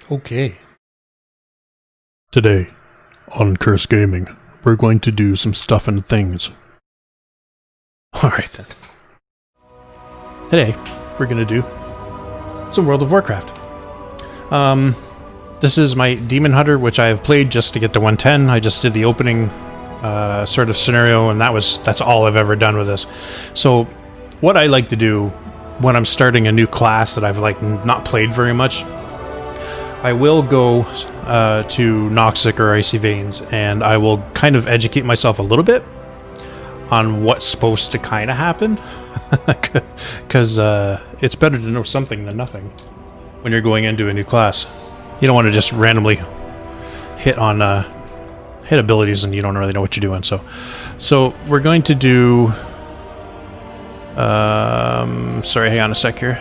Okay. Today, on KrS Gaming, we're going to do some stuff and things. Alright then. Today, we're going to do some World of Warcraft. This is my Demon Hunter, which I have played just to get to 110. I just did the opening sort of scenario, and that's all I've ever done with this. So, what I like to do when I'm starting a new class that I've not played very much, I will go to Noxic or Icy Veins, and I will kind of educate myself a little bit on what's supposed to kind of happen, because it's better to know something than nothing when you're going into a new class. You don't want to just randomly hit abilities and you don't really know what you're doing. So we're going to do. Sorry, hang on a sec here.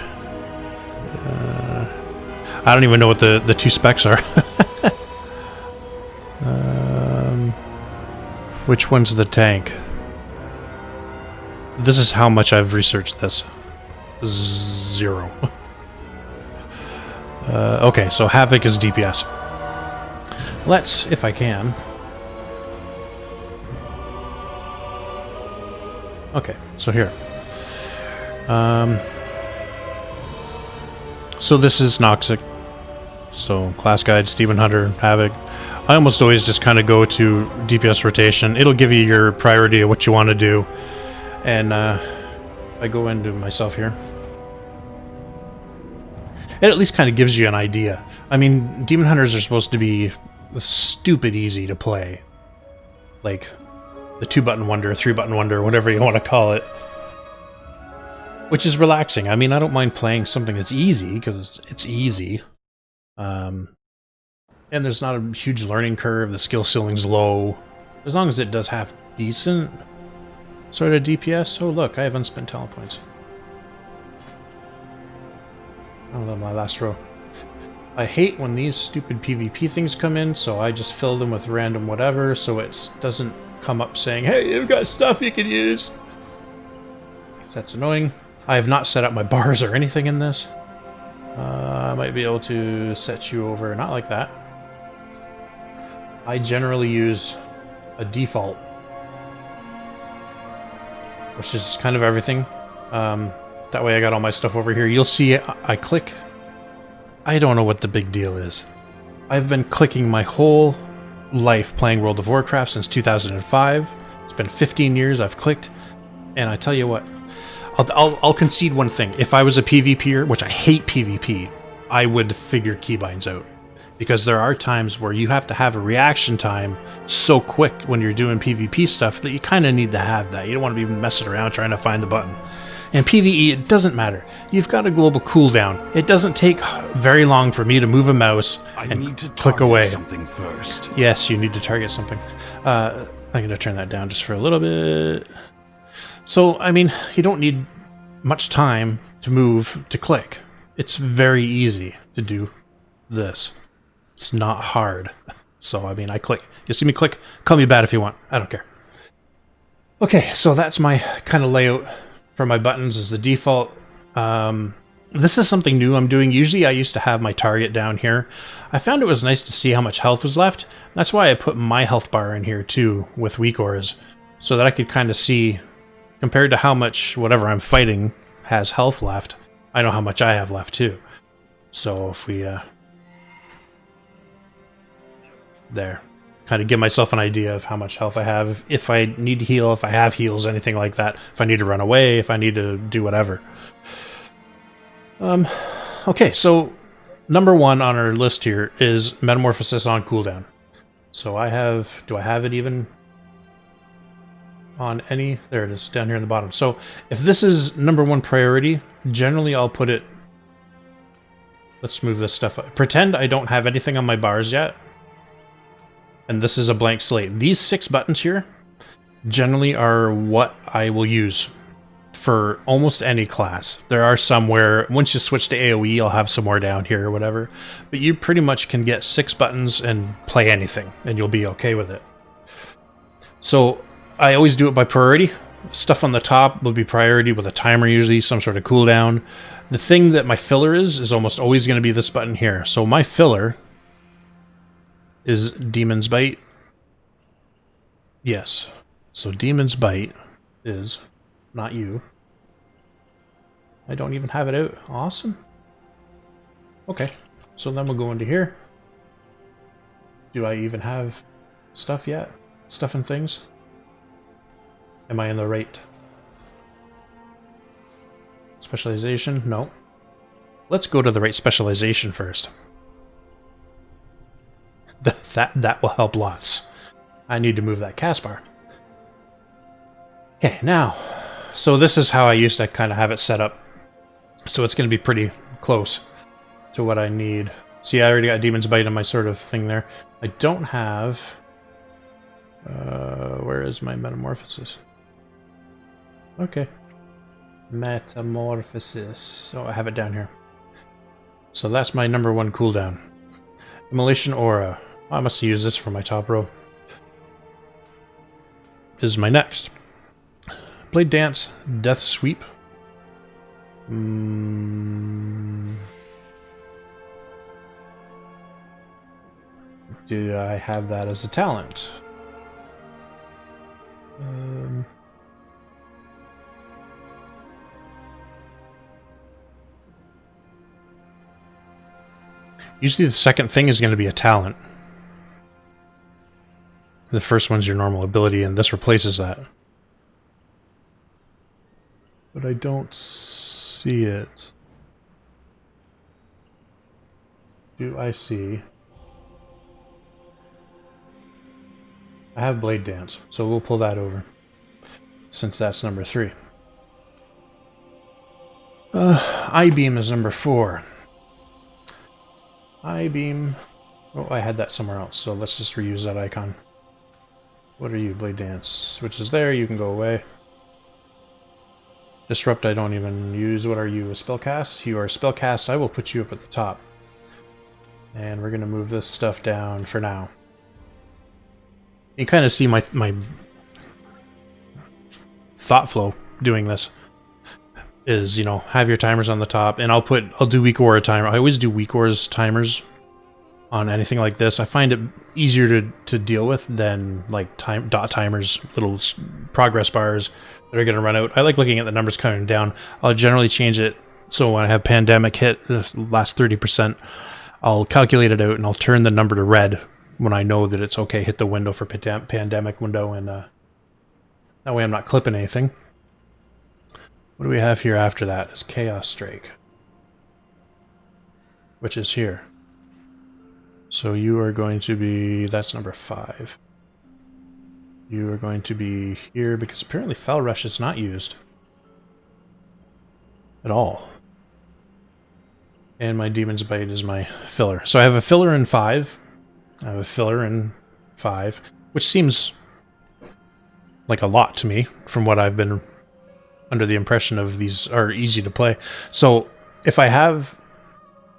I don't even know what the two specs are. Which one's the tank? This is how much I've researched this. 0. Okay, so Havoc is DPS. Let's, if I can. Okay, so here. So this is Noxic. So class guides, Demon Hunter, Havoc. I almost always just kind of go to DPS rotation. It'll give you your priority of what you want to do. And I go into myself here. It at least kind of gives you an idea. I mean, Demon Hunters are supposed to be stupid easy to play. Like the 2-button wonder, 3-button wonder, whatever you want to call it. Which is relaxing. I mean, I don't mind playing something that's easy, because it's easy. And there's not a huge learning curve, the skill ceiling's low. As long as it does have decent sort of DPS. Oh look, I have unspent talent points. I love my last row. I hate when these stupid PvP things come in, so I just fill them with random whatever, so it doesn't come up saying, hey, you've got stuff you can use. Because that's annoying. I have not set up my bars or anything in this. I might be able to set you over, not like that. I generally use a default, which is kind of everything. That way I got all my stuff over here. You'll see I click. I don't know what the big deal is. I've been clicking my whole life playing World of Warcraft since 2005. It's been 15 years I've clicked, and I tell you what, I'll concede one thing. If I was a PvPer, which I hate PvP, I would figure keybinds out. Because there are times where you have to have a reaction time so quick when you're doing PvP stuff that you kind of need to have that. You don't want to be messing around trying to find the button. In PvE, it doesn't matter. You've got a global cooldown. It doesn't take very long for me to move a mouse and click away. Something first. Yes, you need to target something. I'm going to turn that down just for a little bit. So, I mean, you don't need much time to move to click. It's very easy to do this. It's not hard. So, I mean, I click. You see me click? Call me bad if you want. I don't care. Okay, so that's my kind of layout for my buttons as the default. This is something new I'm doing. Usually I used to have my target down here. I found it was nice to see how much health was left. That's why I put my health bar in here too with weak auras, so that I could kind of see, compared to how much whatever I'm fighting has health left, I know how much I have left too. So if we there, kind of give myself an idea of how much health I have, if I need to heal, if I have heals, anything like that, if I need to run away, if I need to do whatever. Okay, so number 1 on our list here is Metamorphosis on cooldown. So I have, do I have it even on any? There it is, down here in the bottom. So if this is number 1 priority, generally I'll put it, let's move this stuff up. Pretend I don't have anything on my bars yet. And this is a blank slate. These 6 buttons here generally are what I will use for almost any class. There are some where once you switch to AoE, I'll have some more down here or whatever. But you pretty much can get 6 buttons and play anything, and you'll be okay with it. So I always do it by priority. Stuff on the top will be priority with a timer, usually some sort of cooldown. The thing that my filler is almost always going to be this button here. So my filler is Demon's Bite. Yes. So Demon's Bite is not you. I don't even have it out. Awesome. Okay. So then we'll go into here. Do I even have stuff yet? Stuff and things? Am I in the right specialization? No. Let's go to the right specialization first. That will help lots. I need to move that cast bar. Okay, now, so this is how I used to kind of have it set up. So it's going to be pretty close to what I need. See, I already got Demon's Bite on my sort of thing there. I don't have... where is my Metamorphosis? Okay. Metamorphosis. Oh, I have it down here. So that's my number 1 cooldown. Immolation Aura. I must use this for my top row. This is my next. Blade Dance, Death Sweep. Do I have that as a talent? Usually the second thing is going to be a talent. The first one's your normal ability, and this replaces that. But I don't see it. Do I see? I have Blade Dance, so we'll pull that over, since that's number 3. I-Beam is number 4. I-Beam... Oh, I had that somewhere else, so let's just reuse that icon. What are you? Blade Dance. Which is there, you can go away. Disrupt I don't even use. What are you? A Spellcast? You are a Spellcast. I will put you up at the top. And we're going to move this stuff down for now. You kind of see my thought flow doing this. Is, you know, have your timers on the top, and I'll do weak aura timer. I always do weak auras timers on anything like this. I find it easier to deal with than like dot timers, little progress bars that are going to run out. I like looking at the numbers coming down. I'll generally change it so when I have pandemic hit the last 30%, I'll calculate it out and I'll turn the number to red when I know that it's okay. Hit the window for pandemic window, and that way I'm not clipping anything. What do we have here after that? Is Chaos Strike, which is here. So you are going to be, that's number 5. You are going to be here because apparently Foul Rush is not used at all. And my Demon's Bite is my filler. So I have a filler in 5. I have a filler in 5, which seems like a lot to me from what I've been under the impression of. These are easy to play. So if I have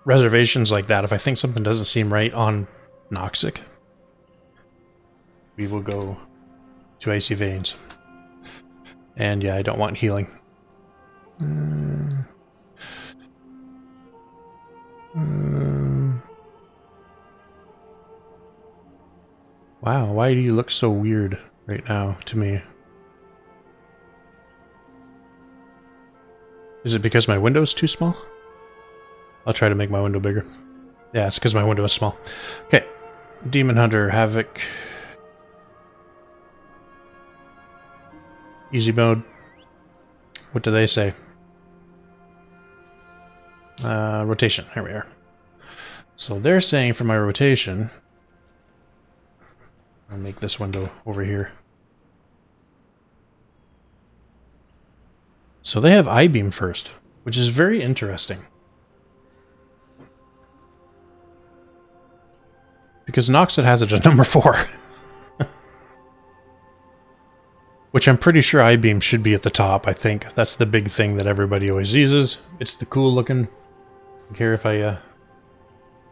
reservations like that, if I think something doesn't seem right on Noxic, we will go to Icy Veins. And yeah, I don't want healing. Wow, why do you look so weird right now to me? Is it because my window is too small? I'll try to make my window bigger. Yeah, it's because my window is small. Okay. Demon Hunter, Havoc. Easy mode. What do they say? Rotation. Here we are. So they're saying for my rotation, I'll make this window over here. So they have I-Beam first, which is very interesting. Because Noxit has it at number 4. Which I'm pretty sure I-Beam should be at the top, I think. That's the big thing that everybody always uses. It's the cool looking. I don't care if I,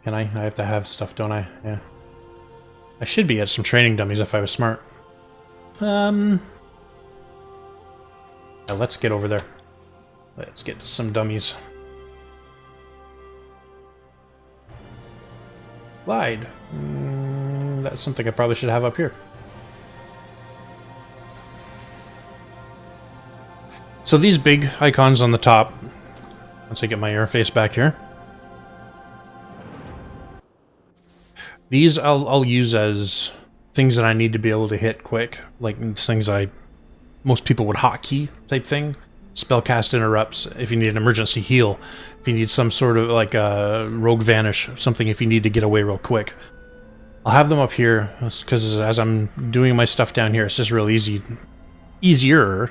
can I? I have to have stuff, don't I? Yeah. I should be at some training dummies if I was smart. Now let's get over there. Let's get some dummies. Glide. That's something I probably should have up here. So these big icons on the top, once I get my interface back here, these I'll use as things that I need to be able to hit quick, like things most people would hotkey type thing. Spellcast interrupts, if you need an emergency heal, if you need some sort of like a rogue vanish, something if you need to get away real quick. I'll have them up here, because as I'm doing my stuff down here, it's just real easier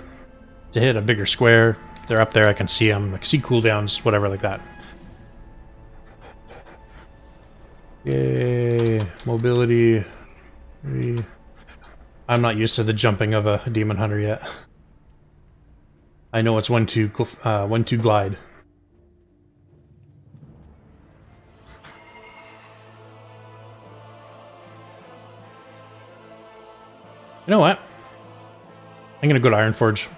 to hit a bigger square. They're up there, I can see them, I can see cooldowns, whatever like that. Yay, mobility. I'm not used to the jumping of a demon hunter yet. I know it's 1-2 glide. You know what? I'm gonna go to Ironforge.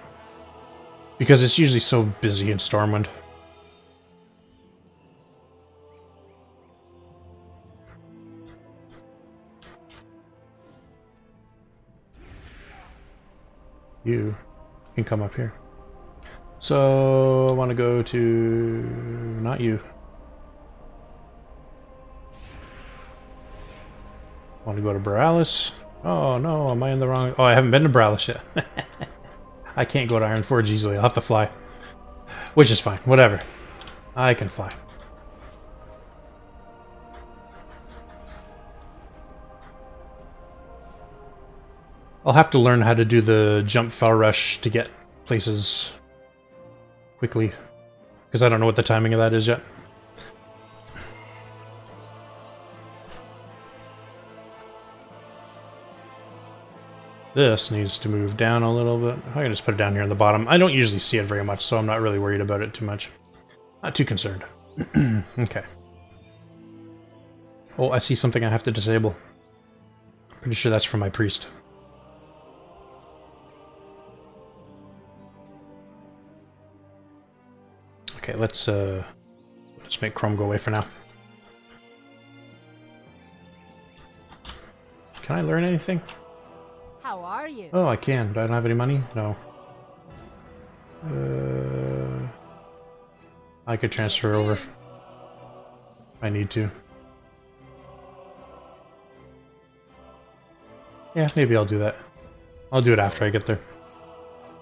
Because it's usually so busy in Stormwind. You can come up here. So I want to go to... not you. I want to go to Borealis. Oh no, am I in the wrong... oh, I haven't been to Borealis yet. I can't go to Ironforge easily, I'll have to fly. Which is fine, whatever. I can fly. I'll have to learn how to do the jump fell rush to get places quickly, because I don't know what the timing of that is yet. This needs to move down a little bit. I can just put it down here on the bottom. I don't usually see it very much, so I'm not really worried about it too much. Not too concerned. Okay. Oh, I see something I have to disable. Pretty sure that's from my priest. Okay, let's make Chrome go away for now. Can I learn anything? How are you? Oh, I can. Do I don't have any money? No. I could transfer over if I need to. Yeah, maybe I'll do that. I'll do it after I get there.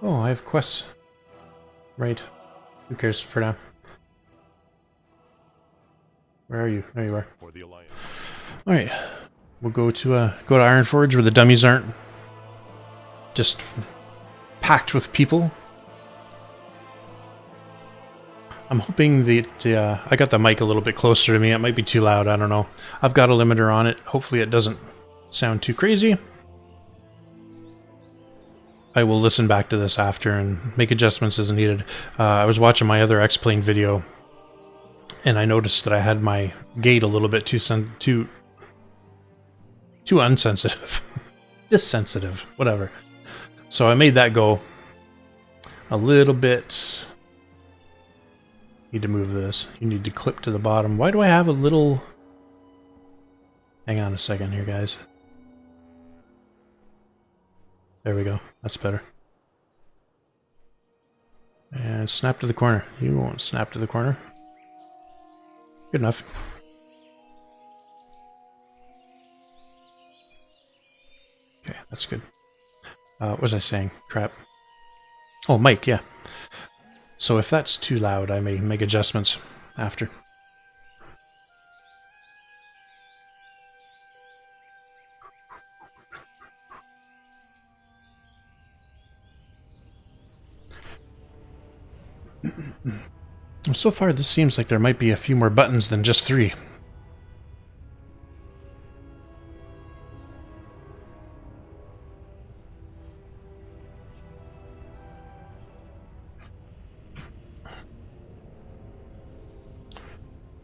Oh, I have quests. Right. Who cares for now? Where are you? There you are. Alright. We'll go to Ironforge where the dummies aren't just packed with people. I'm hoping that I got the mic a little bit closer to me. It might be too loud, I don't know. I've got a limiter on it. Hopefully it doesn't sound too crazy. I will listen back to this after and make adjustments as needed. I was watching my other X-Plane video, and I noticed that I had my gate a little bit too unsensitive. Dissensitive, whatever. So I made that go a little bit. Need to move this. You need to clip to the bottom. Why do I have a little... Hang on a second here, guys. There we go. That's better. And snap to the corner. You won't snap to the corner. Good enough. Okay, that's good. What was I saying? Crap. Oh, mic, yeah. So if that's too loud, I may make adjustments after. So far, this seems like there might be a few more buttons than just 3.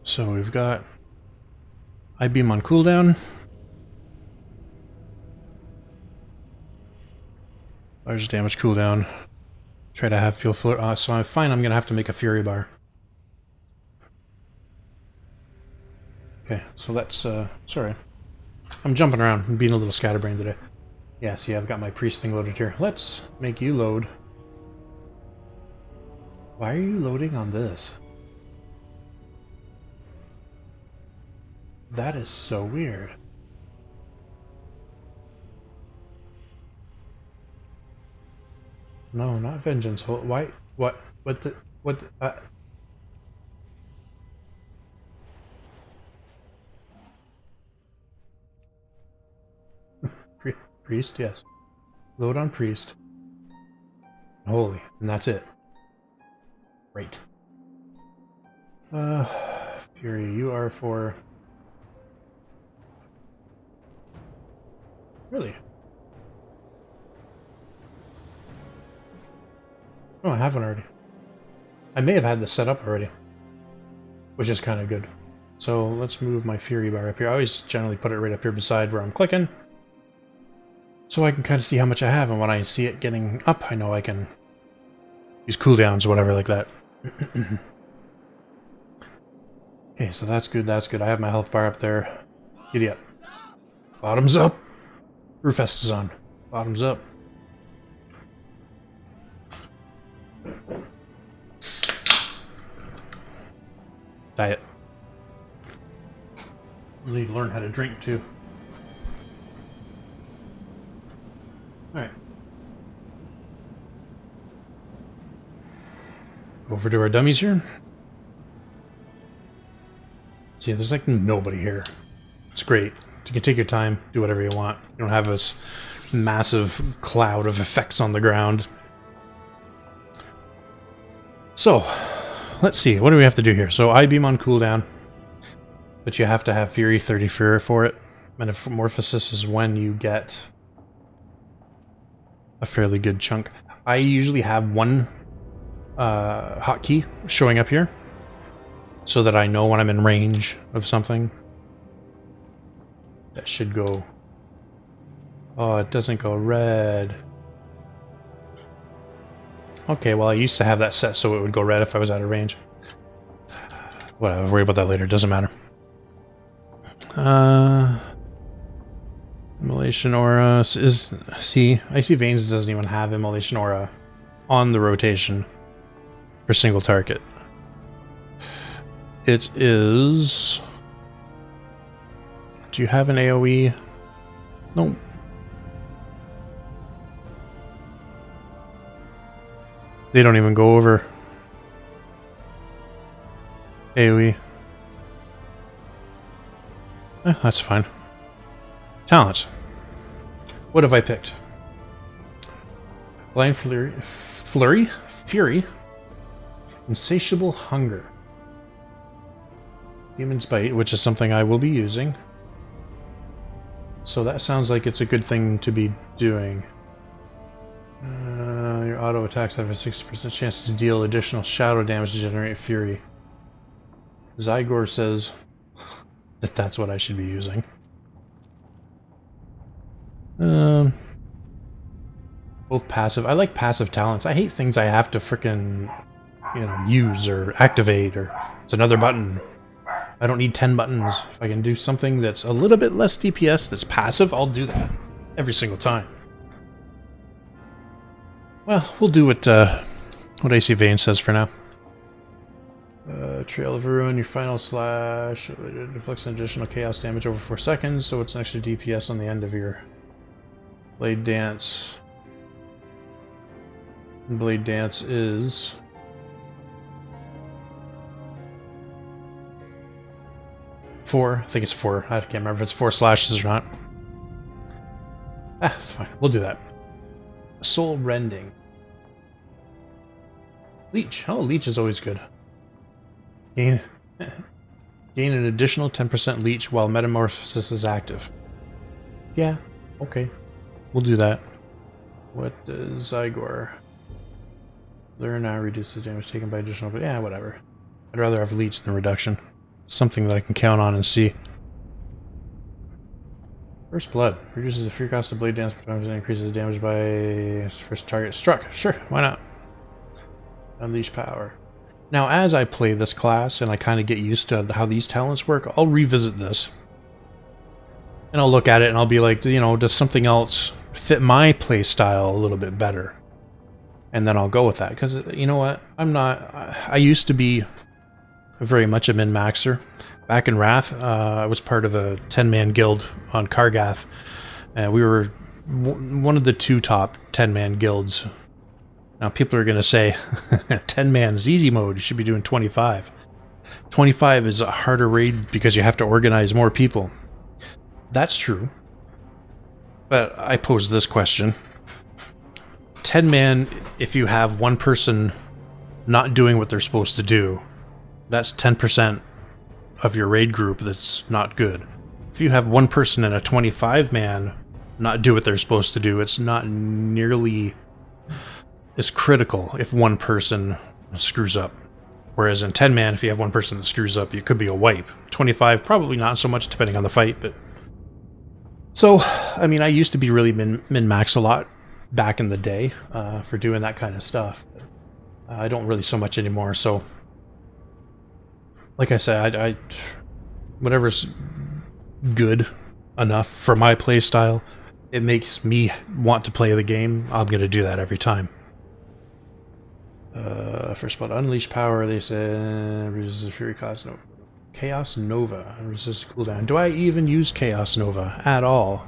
So we've got I-beam on cooldown. Large damage cooldown. Try to have fuel flow. So I find I'm gonna have to make a fury bar. Okay, so that's sorry. I'm jumping around and being a little scatterbrained today. Yeah, see, I've got my priest thing loaded here. Let's make you load. Why are you loading on this? That is so weird. No, not vengeance. Why? What? What the? What? Priest, yes. Load on priest. Holy, and that's it. Great. Fury, you are for... Really? Oh, I have one already. I may have had this set up already, which is kind of good. So let's move my Fury bar up here. I always generally put it right up here beside where I'm clicking, so I can kind of see how much I have, and when I see it getting up, I know I can use cooldowns or whatever like that. Okay, so that's good, that's good. I have my health bar up there. Giddy up. Bottoms up! Brewfest is on. Bottoms up. Diet. We need to learn how to drink too. Alright. Over to our dummies here. See, there's like nobody here. It's great. You can take your time, do whatever you want. You don't have this massive cloud of effects on the ground. So, let's see. What do we have to do here? So, I-beam on cooldown. But you have to have Fury 30 Fury for it. Metamorphosis is when you get a fairly good chunk. I usually have one hotkey showing up here, so that I know when I'm in range of something. That should go... Oh, it doesn't go red. Okay, well I used to have that set so it would go red if I was out of range. Whatever, I'll worry about that later, doesn't matter. Immolation Aura is... See, Icy Veins doesn't even have Immolation Aura on the rotation for single target. It is... Do you have an AoE? No. They don't even go over AoE. That's fine. Talents. What have I picked? Blind Flurry? Fury? Insatiable Hunger. Demon's Bite, which is something I will be using. So that sounds like it's a good thing to be doing. Your auto attacks have a 60% chance to deal additional shadow damage to generate fury. Zygor says that that's what I should be using. Both passive. I like passive talents. I hate things I have to frickin', use or activate, or it's another button. I don't need 10 buttons. If I can do something that's a little bit less DPS that's passive, I'll do that every single time. Well, we'll do what AC Vane says for now. Trail of Ruin, your final slash deflects an additional chaos damage over 4 seconds, so it's an extra DPS on the end of your Blade Dance. And Blade Dance is... I think it's 4. I can't remember if it's 4 slashes or not. It's fine. We'll do that. Soul Rending. Leech. Oh, Leech is always good. Gain an additional 10% Leech while Metamorphosis is active. Yeah, okay. We'll do that. What does Zygor? Learn now reduces damage taken by additional... But yeah, whatever. I'd rather have Leech than Reduction. Something that I can count on and see. First Blood. Reduces the free cost of blade dance per time and increases the damage by first target struck. Sure, why not? Unleash power. Now, as I play this class and I kind of get used to how these talents work, I'll revisit this. And I'll look at it and I'll be like, you know, does something else fit my play style a little bit better? And then I'll go with that. Because, you know what? I used to be very much a min-maxer. Back in Wrath, I was part of a 10-man guild on Kargath. And we were one of the 2 top 10-man guilds. Now, people are going to say, 10-man is easy mode, you should be doing 25. 25 is a harder raid because you have to organize more people. That's true. But I pose this question. 10-man, if you have one person not doing what they're supposed to do, that's 10% of your raid group that's not good. If you have one person in a 25-man not do what they're supposed to do, it's not nearly as critical if one person screws up. Whereas in 10-man, if you have one person that screws up, it could be a wipe. 25, probably not so much, depending on the fight. But so, I mean, I used to be really min-max a lot back in the day for doing that kind of stuff. I don't really so much anymore. So, like I said, I whatever's good enough for my play style, it makes me want to play the game. I'm going to do that every time. First spot, unleash power. They said resist the Fury Chaos Nova. Resist cooldown. Do I even use Chaos Nova at all?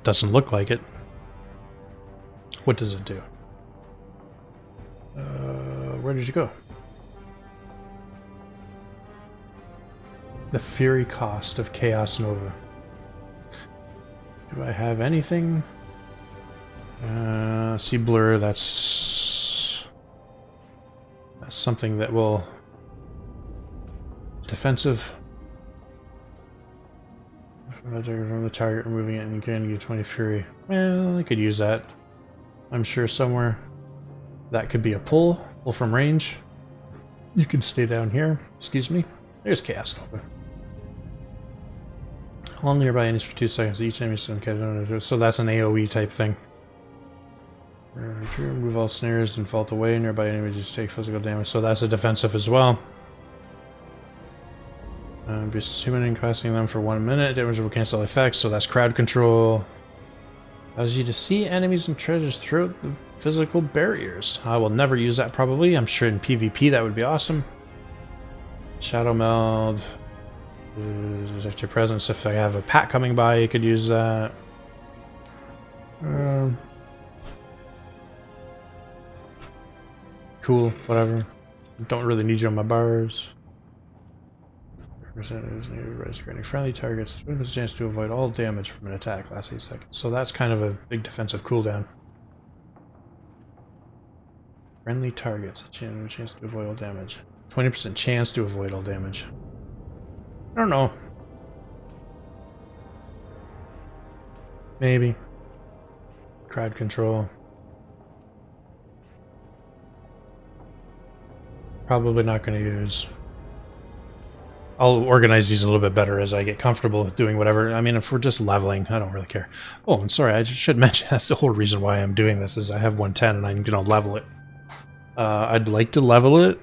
Doesn't look like it. What does it do? Where did you go? The Fury cost of Chaos Nova. Do I have anything? See blur. That's something that will defensive from the target, removing it, and you can get 20 fury. Well, I could use that. I'm sure somewhere that could be a pull from range. You can stay down here. Excuse me. There's Chaos Nova. All nearby enemies for 2 seconds. Each enemy so that's an AoE type thing. Remove all snares and vault away. Nearby enemies just take physical damage. So that's a defensive as well. Boosts human incapacitating them for 1 minute. Damage will cancel effects. So that's crowd control. Allows you to see enemies and treasures throughout the physical barriers. I will never use that probably. I'm sure in PvP that would be awesome. Shadow meld. Detect your presence. If I have a pack coming by, you could use that. Cool, whatever. Don't really need you on my bars. Granting friendly targets with a chance to avoid all damage from an attack last 8 seconds. So that's kind of a big defensive cooldown. Friendly targets, a chance to avoid all damage. 20% chance to avoid all damage. I don't know. Maybe. Crowd control. Probably not going to use. I'll organize these a little bit better as I get comfortable with doing whatever. I mean, if we're just leveling, I don't really care. Oh, and sorry, I should mention that's the whole reason why I'm doing this is I have 110 and I'm going to level it. I'd like to level it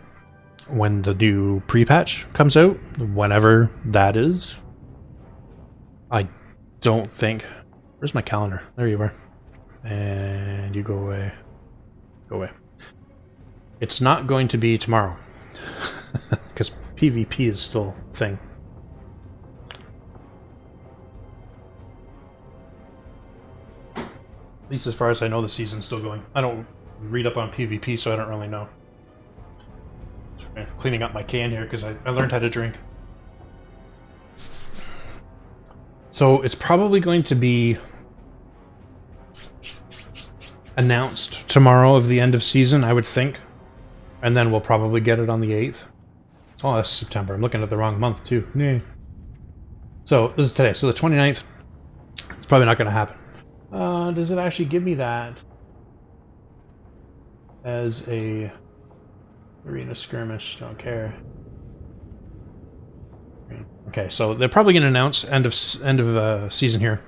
when the new pre-patch comes out, whenever that is. I don't think... Where's my calendar? There you are. And you go away. Go away. It's not going to be tomorrow. Because PvP is still a thing. At least as far as I know, the season's still going. I don't read up on PvP, so I don't really know. Cleaning up my can here because I learned how to drink. So it's probably going to be announced tomorrow of the end of season, I would think. And then we'll probably get it on the 8th. Oh, that's September. I'm looking at the wrong month, too. Yeah. So, this is today. So, the 29th. It's probably not going to happen. Does it actually give me that as a arena skirmish? Don't care. Okay, so they're probably going to announce end of season here.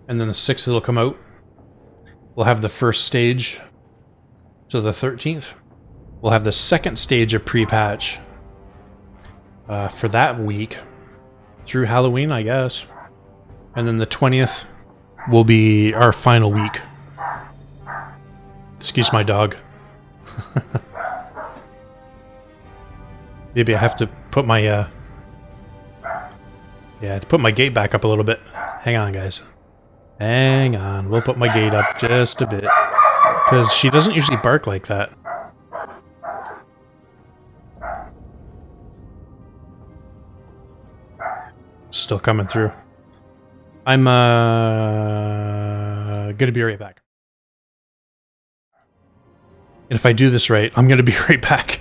And then the 6th it'll come out. We'll have the first stage to the 13th. we'll have the second stage of pre-patch for that week through Halloween, I guess. And then the 20th will be our final week. Excuse my dog. Maybe I have to put my to put my gate back up a little bit. Hang on, guys. Hang on. We'll put my gate up just a bit. Because she doesn't usually bark like that. Still coming through. I'm gonna be right back. And if I do this right, I'm gonna be right back.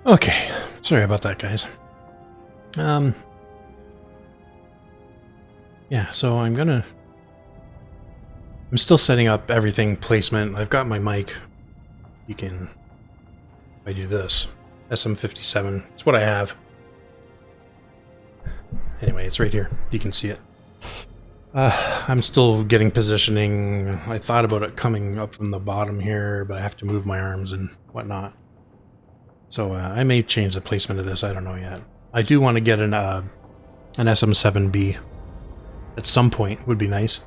Okay, sorry about that, guys. Yeah, so I'm still setting up everything placement. I've got my mic. If I do this, SM57, it's what I have. Anyway, it's right here. You can see it. I'm still getting positioning. I thought about it coming up from the bottom here, but I have to move my arms and whatnot. So I may change the placement of this. I don't know yet. I do want to get an SM7B at some point. Would be nice.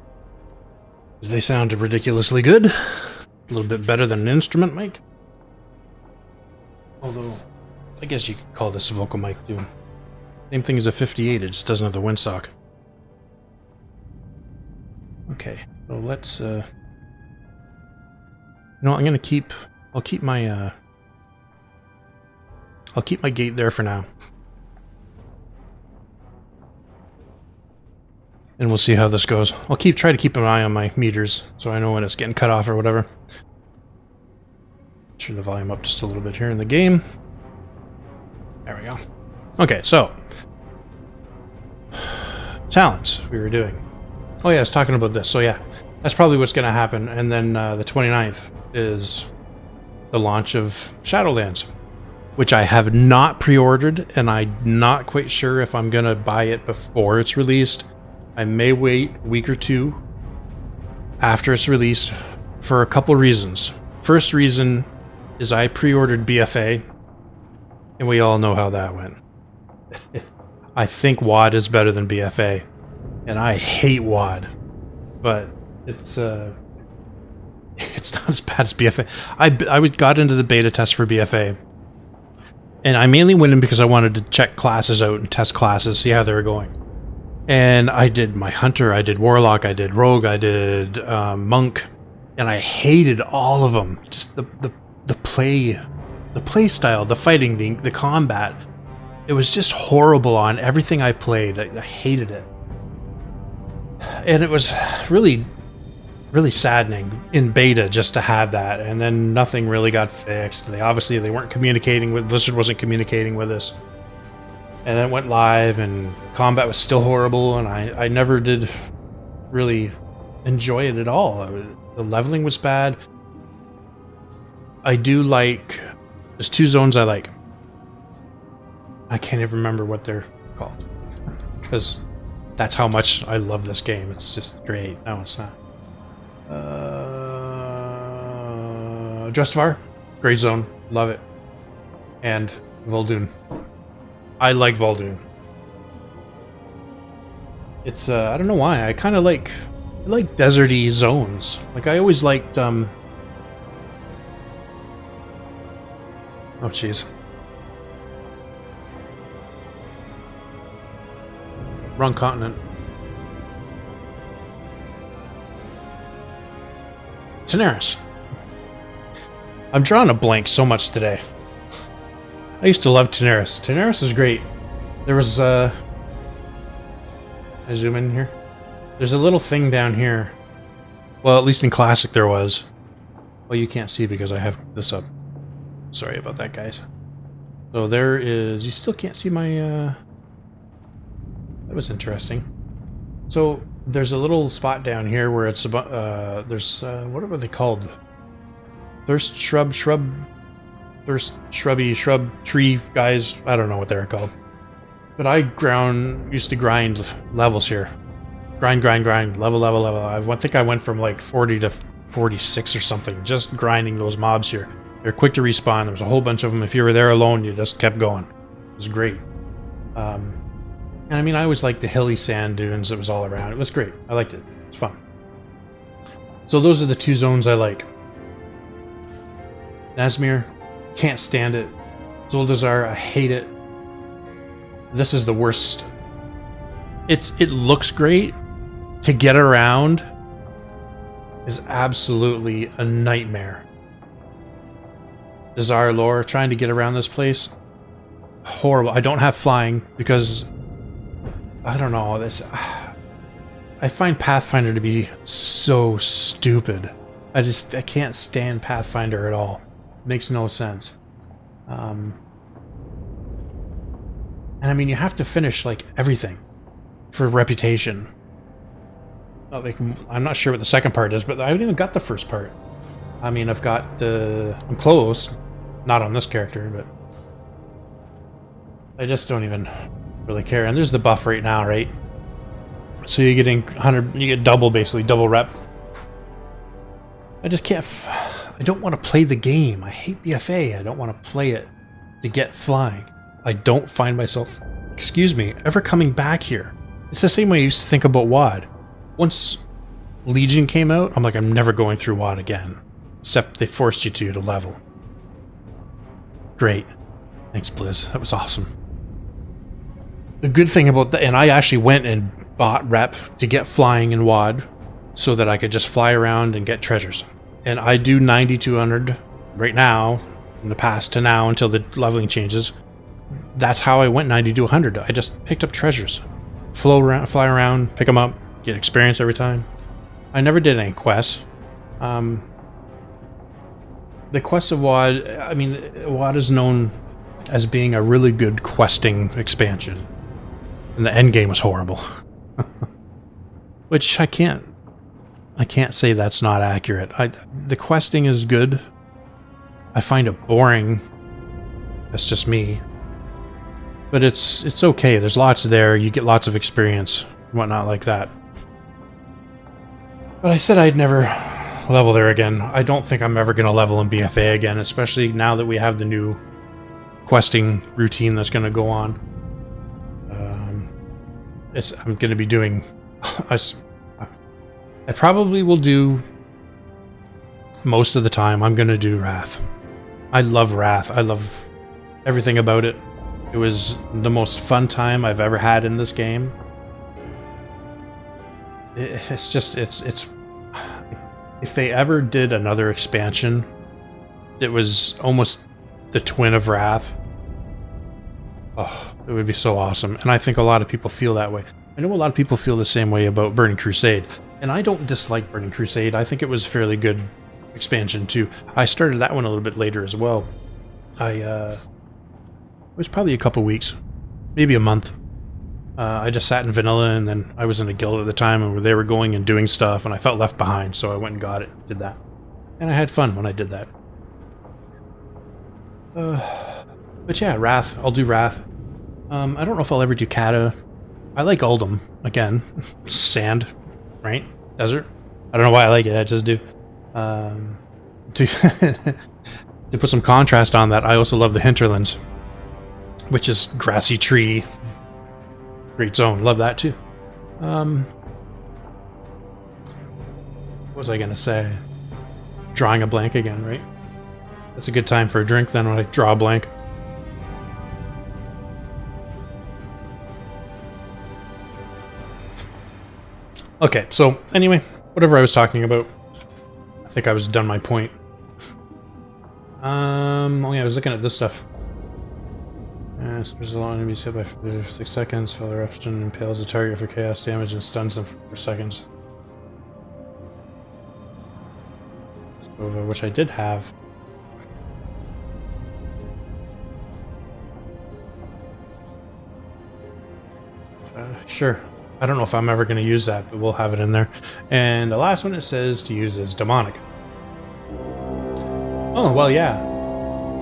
They sound ridiculously good. A little bit better than an instrument mic. Although, I guess you could call this a vocal mic too. Same thing as a 58. It just doesn't have the windsock. Okay, so let's. No, I'm gonna keep. I'll keep my gate there for now. And we'll see how this goes. I'll try to keep an eye on my meters so I know when it's getting cut off or whatever. Turn the volume up just a little bit here in the game. There we go. Okay, so talents we were doing. Oh yeah, I was talking about this. So yeah, that's probably what's going to happen. And then the 29th is the launch of Shadowlands, which I have not pre-ordered, and I'm not quite sure if I'm going to buy it before it's released. I may wait a week or two after it's released for a couple reasons. First reason is I pre-ordered BFA, and we all know how that went. I think WAD is better than BFA, and I hate WAD, but it's not as bad as BFA. I got into the beta test for BFA, and I mainly went in because I wanted to check classes out and test classes, see how they were going. And I did my Hunter, I did Warlock, I did Rogue, I did Monk, and I hated all of them. Just the play style, the fighting, the combat. It was just horrible on everything I played. I hated it. And it was really, really saddening in beta just to have that. And then nothing really got fixed. They weren't communicating with, Blizzard wasn't communicating with us. And then it went live, and combat was still horrible, and I never did really enjoy it at all. The leveling was bad. I do like... There's 2 zones I like. I can't even remember what they're called. Because that's how much I love this game. It's just great. No, it's not. Justivar, great zone. Love it. And Vol'dun. I like Vol'dun. It's, I don't know why. I kind of like deserty zones. Like, I always liked, oh, jeez. Wrong continent. Daenerys. I'm drawing a blank so much today. I used to love Daenerys. Daenerys is great. There was, I zoom in here? There's a little thing down here. Well, at least in Classic there was. Well, you can't see because I have this up. Sorry about that, guys. So there is... You still can't see my... That was interesting. So there's a little spot down here where it's about... there's... what are they called? Thirst shrubby shrub tree guys. I don't know what they're called. But I used to grind levels here. Grind, level. I think I went from like 40 to 46 or something, just grinding those mobs here. They're quick to respawn. There was a whole bunch of them. If you were there alone, you just kept going. It was great. And I mean, I always liked the hilly sand dunes that was all around. It was great. I liked it. It's fun. So those are the 2 zones I like. Nazmir, can't stand it. Zuldazar, I hate it. This is the worst. It looks great. To get around is absolutely a nightmare. Desire lore, trying to get around this place, horrible. I don't have flying because I don't know this. I find Pathfinder to be so stupid. I can't stand Pathfinder at all. It makes no sense. And I mean, you have to finish like everything for reputation. I'm not sure what the second part is, but I haven't even got the first part. I mean, I've got I'm close, not on this character, but I just don't even really care. And there's the buff right now, right? So you're getting 100, you get double, basically double rep. I just can't. I don't want to play the game. I hate BFA. I don't want to play it to get flying. I don't find myself, excuse me, ever coming back here. It's the same way I used to think about WoD. Once Legion came out, I'm like, I'm never going through WoD again. Except they forced you to level. Great. Thanks, Blizz. That was awesome. The good thing about that, and I actually went and bought rep to get flying in WoD so that I could just fly around and get treasures. And I do 90 to 100 right now, in the past to now until the leveling changes. That's how I went 90 to 100. I just picked up treasures. Fly around, pick them up, get experience every time. I never did any quests. The quests of WoD, I mean, WoD is known as being a really good questing expansion. And the end game was horrible. Which I can't say that's not accurate. The questing is good. I find it boring. That's just me. But it's okay. There's lots there. You get lots of experience, whatnot like that. But I said I'd never level there again. I don't think I'm ever going to level in BFA again, especially now that we have the new questing routine that's going to go on. I'm going to be doing... I probably will do... Most of the time, I'm going to do Wrath. I love Wrath. I love everything about it. It was the most fun time I've ever had in this game. It's just... It's... If they ever did another expansion, it was almost the twin of Wrath. Oh, it would be so awesome. And I think a lot of people feel that way. I know a lot of people feel the same way about Burning Crusade. And I don't dislike Burning Crusade. I think it was a fairly good expansion too. I started that one a little bit later as well. It was probably a couple weeks, maybe a month. I just sat in vanilla, and then I was in a guild at the time, and they were going and doing stuff, and I felt left behind, so I went and got it, did that. And I had fun when I did that. But yeah, Wrath. I'll do Wrath. I don't know if I'll ever do Kata. I like Uldum, again. Sand, right? Desert. I don't know why I like it, I just do. To, to put some contrast on that, I also love the Hinterlands, which is grassy tree, great zone. Love that too. What was I gonna say? Drawing a blank again, right? That's a good time for a drink then when I draw a blank. Okay, so anyway, whatever I was talking about, I think I was done my point. Oh yeah, I was looking at this stuff. There's a lot of enemies hit by 6 seconds. Feather Epstein impales the target for chaos damage and stuns them for seconds. Which I did have. Sure. I don't know if I'm ever going to use that, but we'll have it in there. And the last one it says to use is demonic. Oh, well, yeah.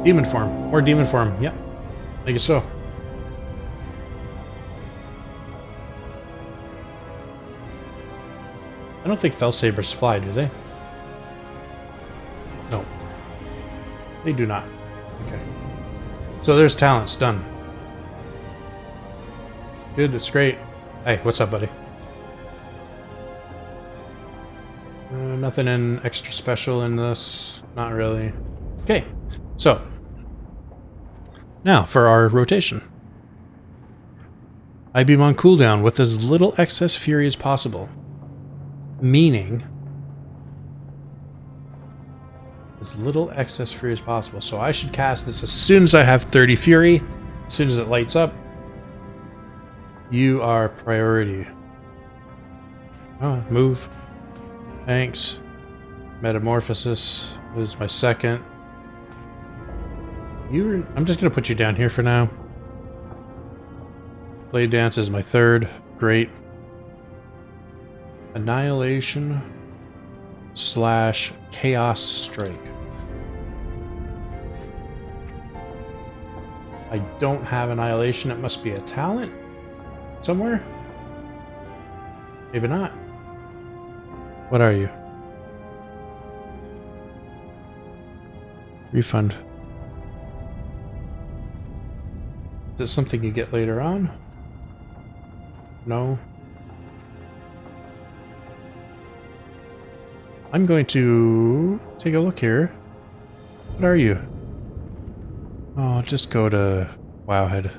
Demon form. Or demon form. Yep. I guess so. I don't think Fell Sabers fly, do they? No. They do not. Okay. So there's talents. Done. Good. It's great. Hey, what's up, buddy? Nothing in extra special in this. Not really. Okay. So. Now for our rotation. I beam on cooldown with as little excess fury as possible. Meaning, as little excess fury as possible. So I should cast this as soon as I have 30 fury, as soon as it lights up. You are priority. Oh, move. Thanks. Metamorphosis is my second. I'm just going to put you down here for now. Blade Dance is my third. Great. Annihilation / Chaos Strike. I don't have Annihilation. It must be a talent somewhere? Maybe not. What are you? Refund. Is it something you get later on? No. I'm going to take a look here. What are you? Oh, just go to Wowhead,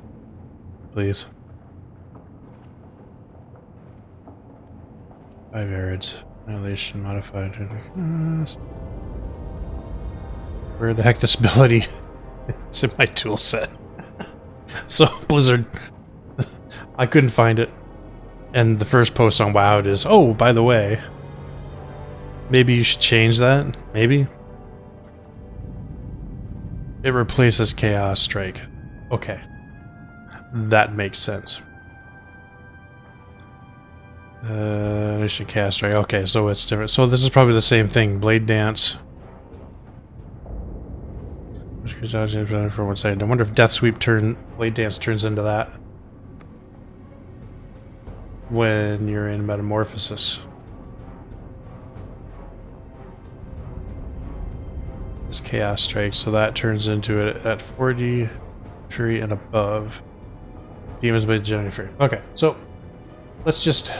please. 5 Arids. Annihilation modified. Where the heck this ability? It's in my tool set. So Blizzard, I couldn't find it. And the first post on WoW is, oh, by the way, maybe you should change that. Maybe. It replaces Chaos Strike. Okay. That makes sense. Nation Chaos Strike. Okay, so it's different. So this is probably the same thing. Blade Dance. For 1 second. I wonder if Death Sweep Blade Dance turns into that when you're in Metamorphosis. It's Chaos Strike, so that turns into it at 40 fury and above. Demon's Blade generate fury. Okay, so let's just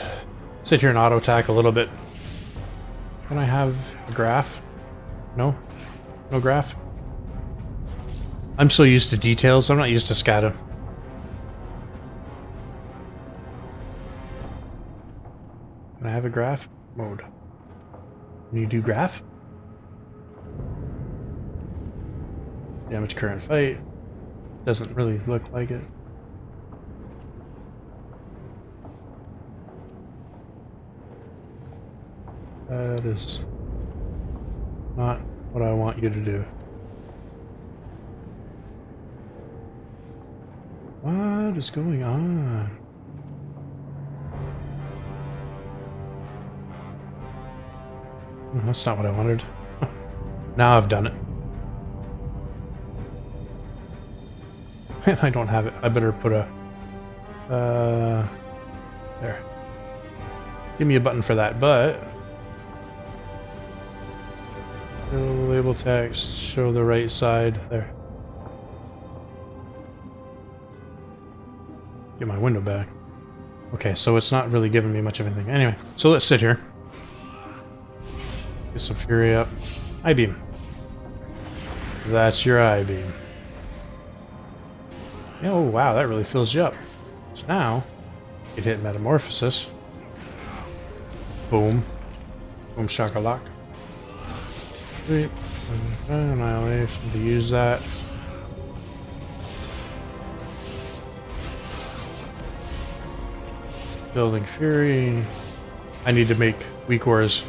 sit here and auto attack a little bit. Can I have a graph? No? No graph? I'm so used to details, I'm not used to SCADA. Can I have a graph? Mode. Can you do graph? Damage current fight. Doesn't really look like it. That is not what I want you to do. What is going on? That's not what I wanted. Now I've done it. And I don't have it. I better put a... there. Give me a button for that, but... Show label text, show the right side. There. Get my window back. Okay, so it's not really giving me much of anything. Anyway, so let's sit here. Get some fury up. I-beam. That's your I-beam. Oh, wow, that really fills you up. So now, you can hit Metamorphosis. Boom. Boom shakalak. Sweet. Annihilation to use that. Building Fury. I need to make weak ores.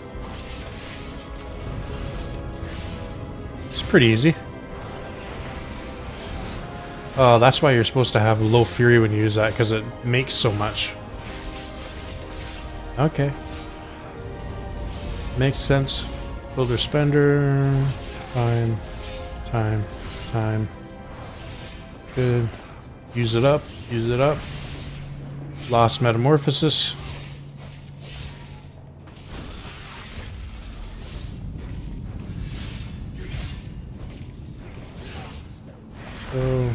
It's pretty easy. Oh, that's why you're supposed to have low fury when you use that, because it makes so much. Okay. Makes sense. Builder spender. Time. Time. Time. Good. Use it up. Use it up. Lost Metamorphosis. So...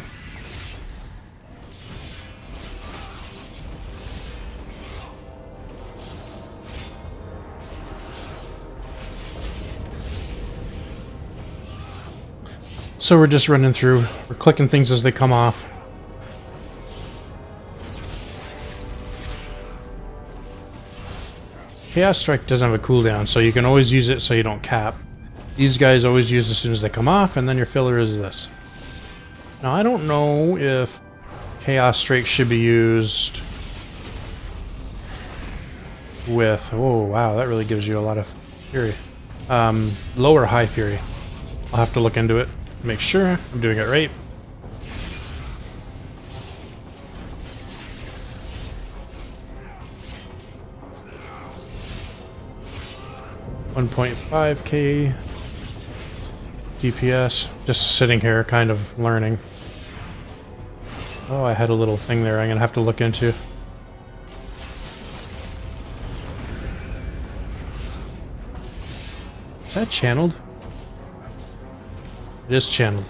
So we're just running through, we're clicking things as they come off. Chaos Strike doesn't have a cooldown, so you can always use it so you don't cap. These guys always use as soon as they come off, and then your filler is this. Now I don't know if Chaos Strike should be used with... Oh wow, that really gives you a lot of fury. Low or high fury. I'll have to look into it. Make sure I'm doing it right. $1.5k DPS. Just sitting here, kind of learning. Oh, I had a little thing there I'm gonna have to look into. Is that channeled? It is channeled.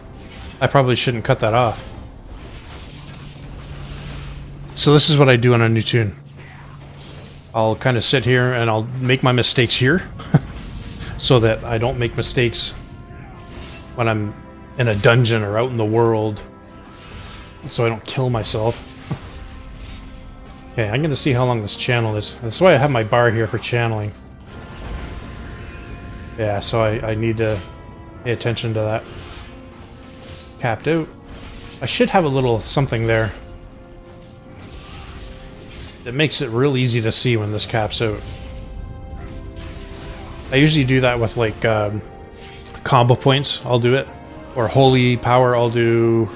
I probably shouldn't cut that off. So this is what I do on a new tune. I'll kind of sit here and I'll make my mistakes here so that I don't make mistakes when I'm in a dungeon or out in the world, so I don't kill myself. Okay, I'm going to see how long this channel is. That's why I have my bar here for channeling. Yeah, so I need to pay attention to that. Capped out. I should have a little something there that makes it real easy to see when this caps out. I usually do that with like combo points, I'll do it. Or holy power, I'll do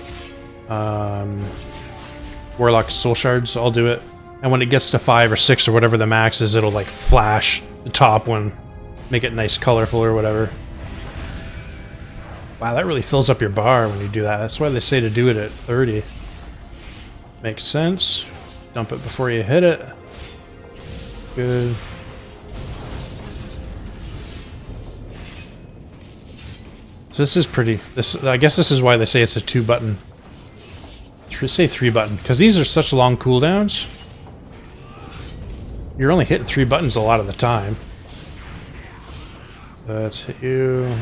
Warlock Soul Shards, I'll do it. And when it gets to 5 or 6 or whatever the max is, it'll like flash the top one, make it nice colorful or whatever. Wow, that really fills up your bar when you do that. That's why they say to do it at 30. Makes sense. Dump it before you hit it. Good. So this is pretty. I guess this is why they say it's a 2-button. Say 3-button, because these are such long cooldowns. You're only hitting 3 buttons a lot of the time. Let's hit you.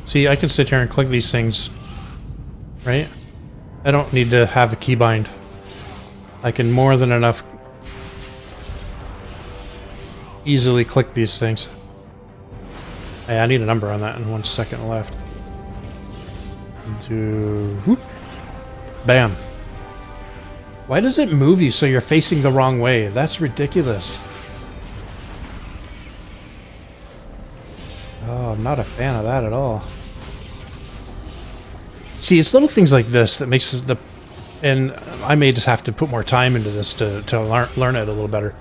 See, I can sit here and click these things, right? I don't need to have a keybind. I can more than enough easily click these things. Hey, I need a number on that in 1 second left. Whoop. Bam. Why does it move you so you're facing the wrong way? That's ridiculous. Oh, I'm not a fan of that at all. See, it's little things like this that makes the... And I may just have to put more time into this to learn it a little better.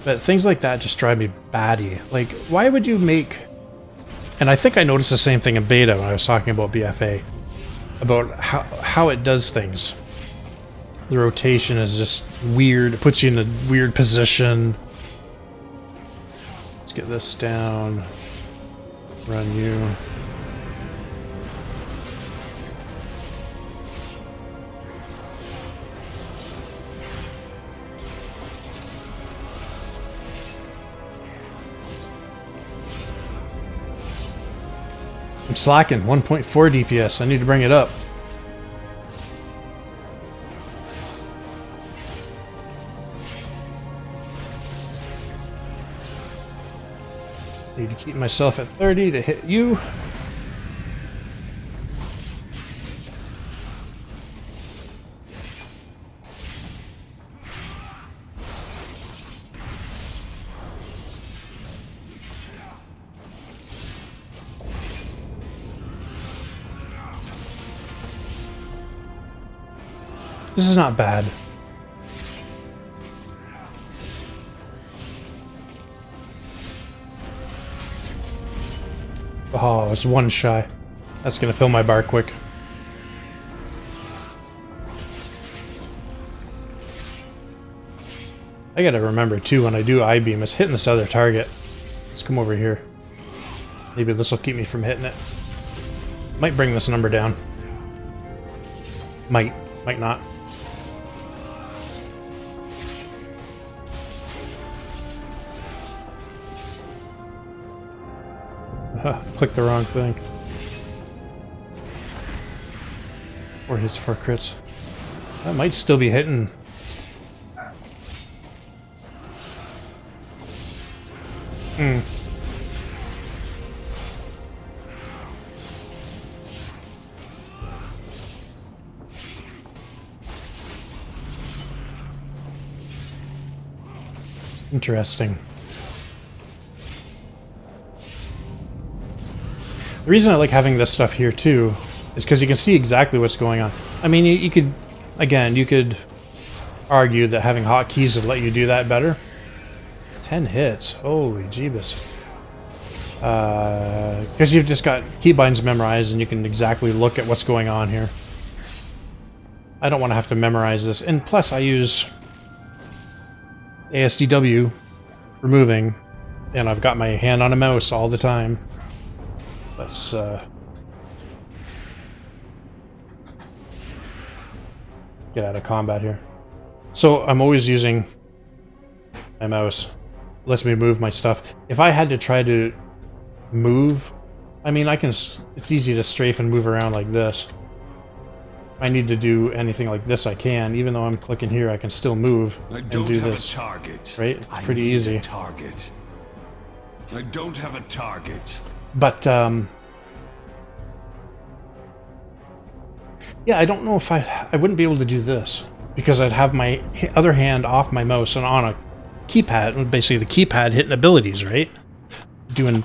But things like that just drive me batty. Like, why would you make... And I think I noticed the same thing in beta when I was talking about BFA. About how it does things. The rotation is just weird. It puts you in a weird position. Let's get this down. Run you. I'm slacking. 1.4 DPS. I need to bring it up. Need to keep myself at 30 to hit you. This is not bad. Oh, it's one shy. That's gonna fill my bar quick. I gotta remember too, when I do I-beam, it's hitting this other target. Let's come over here. Maybe this will keep me from hitting it. Might bring this number down. Might not. Click the wrong thing. 4 hits, 4 crits. That might still be hitting. Interesting. The reason I like having this stuff here too is because you can see exactly what's going on. I mean, you could, again, you could argue that having hotkeys would let you do that better. 10 hits, holy jeebus. Because you've just got keybinds memorized and you can exactly look at what's going on here. I don't want to have to memorize this. And plus I use ASDW for moving, and I've got my hand on a mouse all the time. Let's get out of combat here. So I'm always using my mouse. Lets me move my stuff. If I had to try to move, I mean, I can. It's easy to strafe and move around like this. If I need to do anything like this, I can. Even though I'm clicking here, I can still move and do this. Target. Right? It's pretty easy. Target. I don't have a target. But, yeah, I don't know if I wouldn't be able to do this, because I'd have my other hand off my mouse and on a keypad, basically the keypad hitting abilities, right? Doing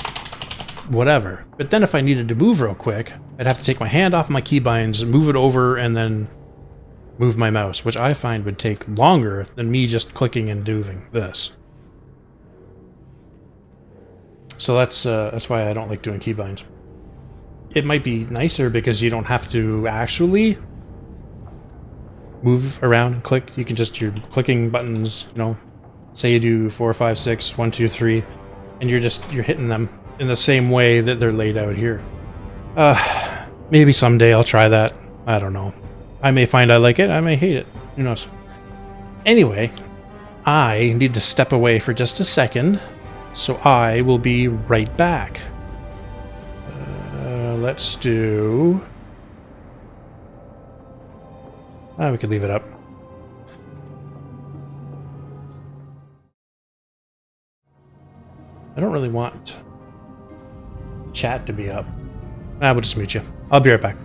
whatever. But then if I needed to move real quick, I'd have to take my hand off my keybinds, move it over, and then move my mouse, which I find would take longer than me just clicking and doing this. So that's why I don't like doing keybinds. It might be nicer because you don't have to actually move around and click. You can just, you're clicking buttons, you know, say you do 4, 5, 6, 1, 2, 3, and you're hitting them in the same way that they're laid out here. Maybe someday I'll try that. I don't know. I may find I like it, I may hate it. Who knows? Anyway, I need to step away for just a second. So I will be right back. Let's do... we could leave it up. I don't really want chat to be up. We'll just mute you. I'll be right back.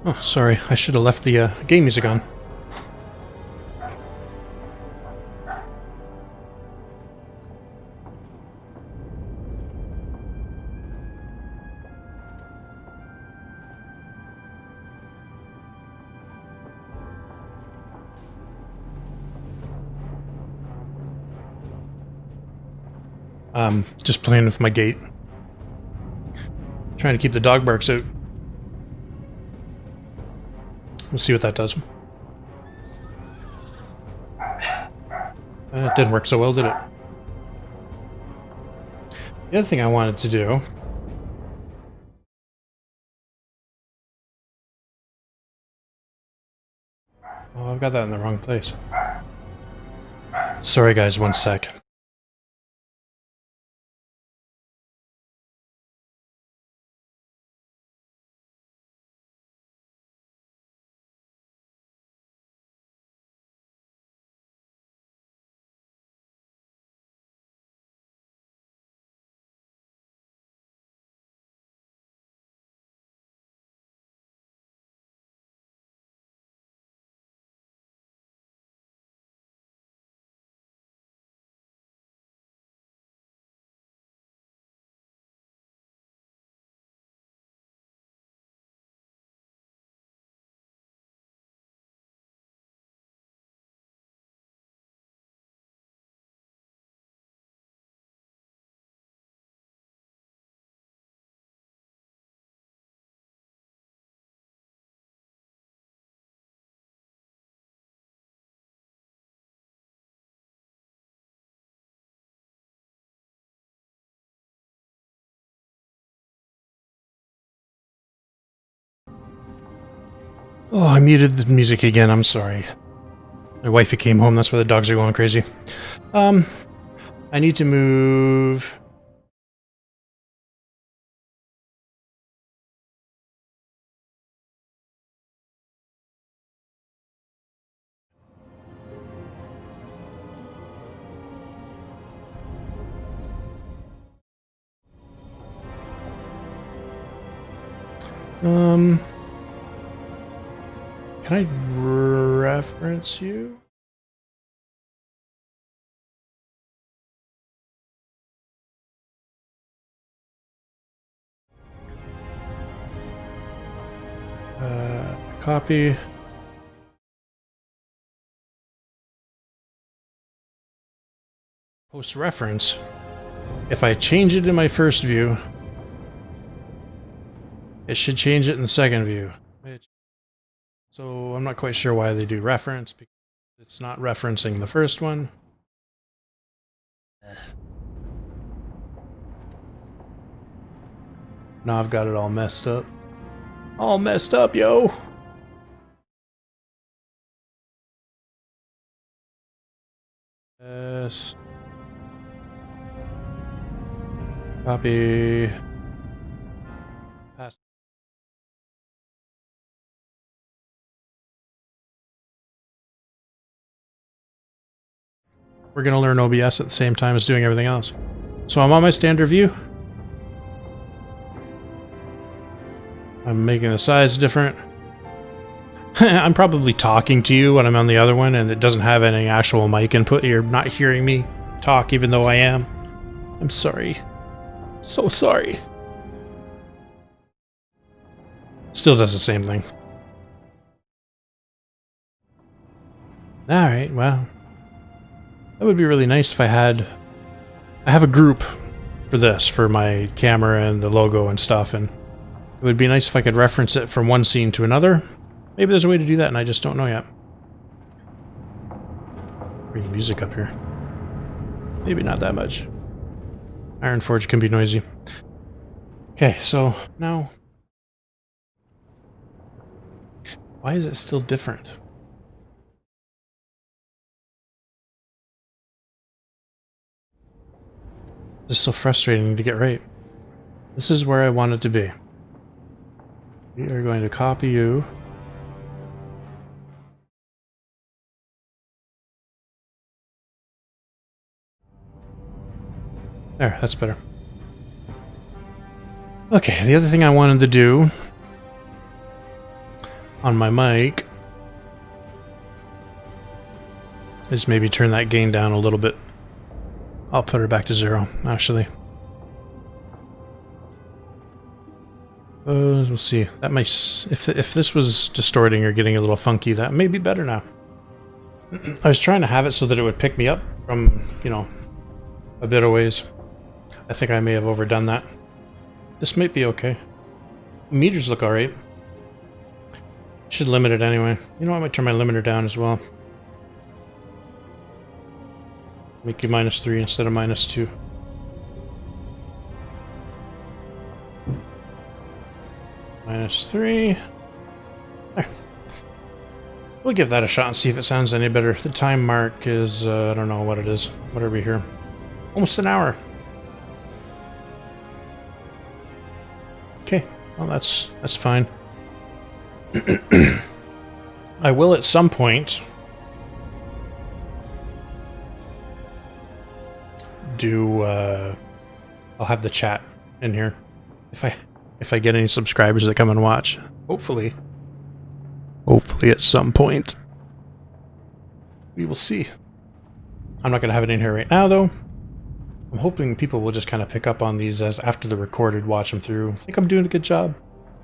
Oh, sorry. I should have left the game music on. Just playing with my gate. Trying to keep the dog barks out. We'll see what that does. It didn't work so well, did it? The other thing I wanted to do... Oh, I've got that in the wrong place. Sorry guys, one sec. Oh, I muted the music again, I'm sorry. My wifey came home, that's why the dogs are going crazy. I need to move... Can I reference you? Copy. Post reference. If I change it in my first view, it should change it in the second view. So I'm not quite sure why they do reference, because it's not referencing the first one. Now I've got it all messed up. All messed up, yo! Yes. Copy. Paste. We're going to learn OBS at the same time as doing everything else. So I'm on my standard view. I'm making the size different. I'm probably talking to you when I'm on the other one and it doesn't have any actual mic input. You're not hearing me talk even though I am. I'm sorry. So sorry. Still does the same thing. Alright, well. That would be really nice if I had... I have a group for this, for my camera and the logo and stuff, and it would be nice if I could reference it from one scene to another. Maybe there's a way to do that and I just don't know yet. Bring the music up here. Maybe not that much. Ironforge can be noisy. Okay, so now... Why is it still different? This is so frustrating to get right. This is where I want it to be. We are going to copy you. There, that's better. Okay, the other thing I wanted to do on my mic is maybe turn that gain down a little bit. I'll put her back to 0, actually. We'll see. That might, if this was distorting or getting a little funky, that may be better now. I was trying to have it so that it would pick me up from, you know, a bit of ways. I think I may have overdone that. This might be okay. Meters look alright. Should limit it anyway. You know, I might turn my limiter down as well. Make you -3 instead of -2. -3. There. We'll give that a shot and see if it sounds any better. The time mark is, I don't know what it is. What are we here? Almost an hour. Okay, well that's fine. I will at some point do I'll have the chat in here if I get any subscribers that come and watch. Hopefully at some point. We will see. I'm not going to have it in here right now though. I'm hoping people will just kind of pick up on these as after the recorded, watch them through. I think I'm doing a good job.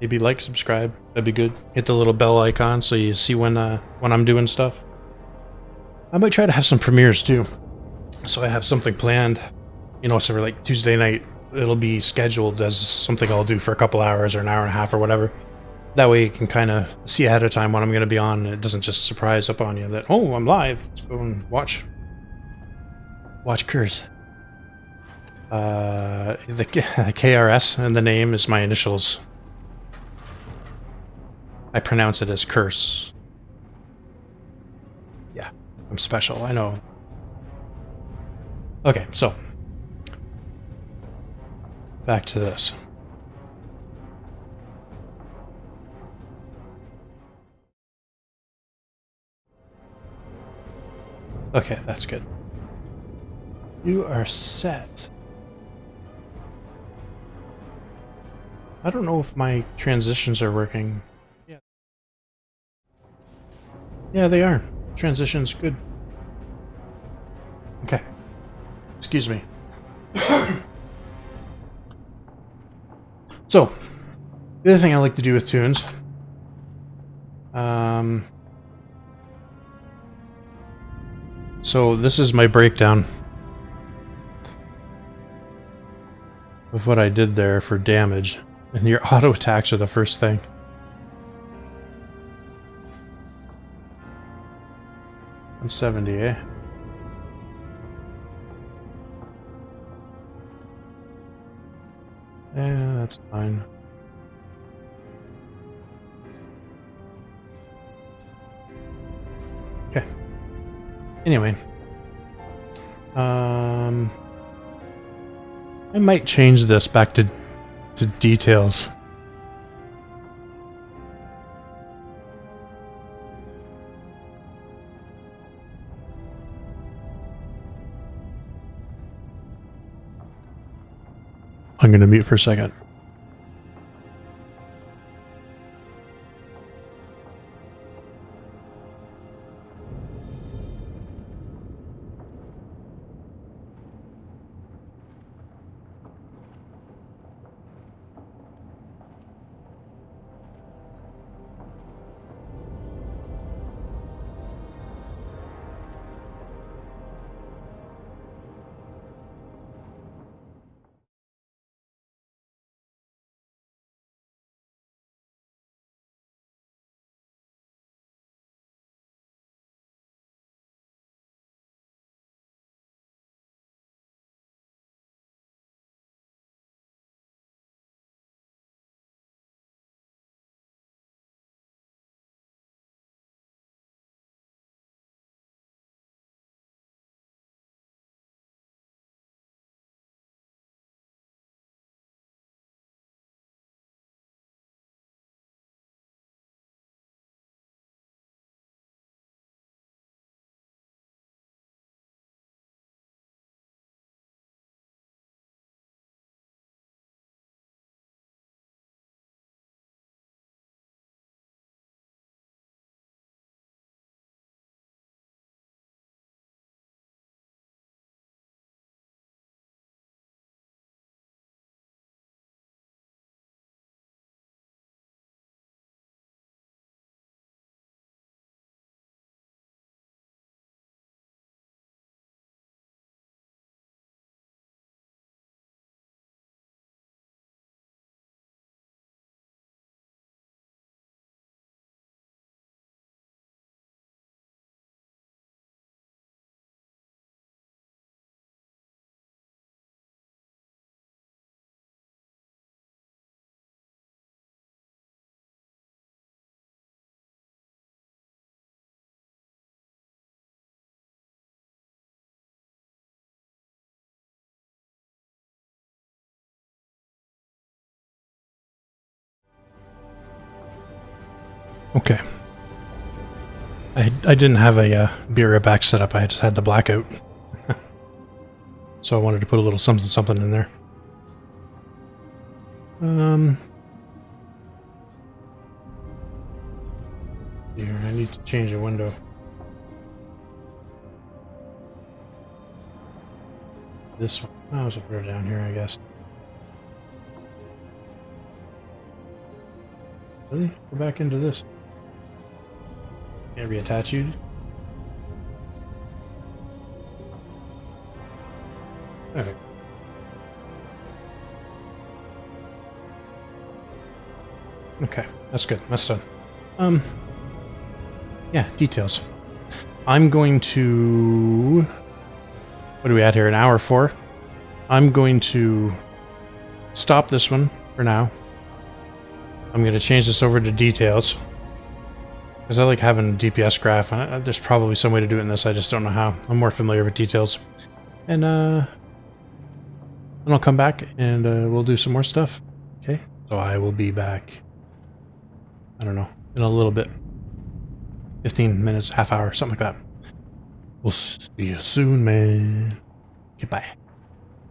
Maybe like, subscribe. That'd be good. Hit the little bell icon so you see when I'm doing stuff. I might try to have some premieres too. So I have something planned. You know, so for like Tuesday night, it'll be scheduled as something I'll do for a couple hours or an hour and a half or whatever. That way you can kind of see ahead of time when I'm going to be on, and it doesn't just surprise up on you that, oh, I'm live. Let's go and watch KrS. The KrS and the name is my initials. I pronounce it as KrS. Yeah, I'm special, I know. Okay, so back to this. Okay, that's good. You are set. I don't know if my transitions are working. Yeah. Yeah, they are. Transitions, good. Okay. Excuse me. So, the other thing I like to do with tunes, so this is my breakdown of what I did there for damage, and your auto attacks are the first thing. $170, eh? Yeah, that's fine. Okay. Anyway. I might change this back to details. I'm going to mute for a second. Okay. I didn't have a beer back set up. I just had the blackout. So I wanted to put a little something something in there. Here, I need to change a window. This one. Oh, I'll put it down here, I guess. Really? Go back into this. Can't reattach you. Perfect. Okay, that's good. That's done. Yeah, details. I'm going to... What are we at here? An hour 4? I'm going to stop this one for now. I'm going to change this over to details. Because I like having a DPS graph. There's probably some way to do it in this, I just don't know how. I'm more familiar with details. And I'll come back and we'll do some more stuff. Okay? So I will be back, I don't know, in a little bit. 15 minutes, half hour, something like that. We'll see you soon, man. Goodbye.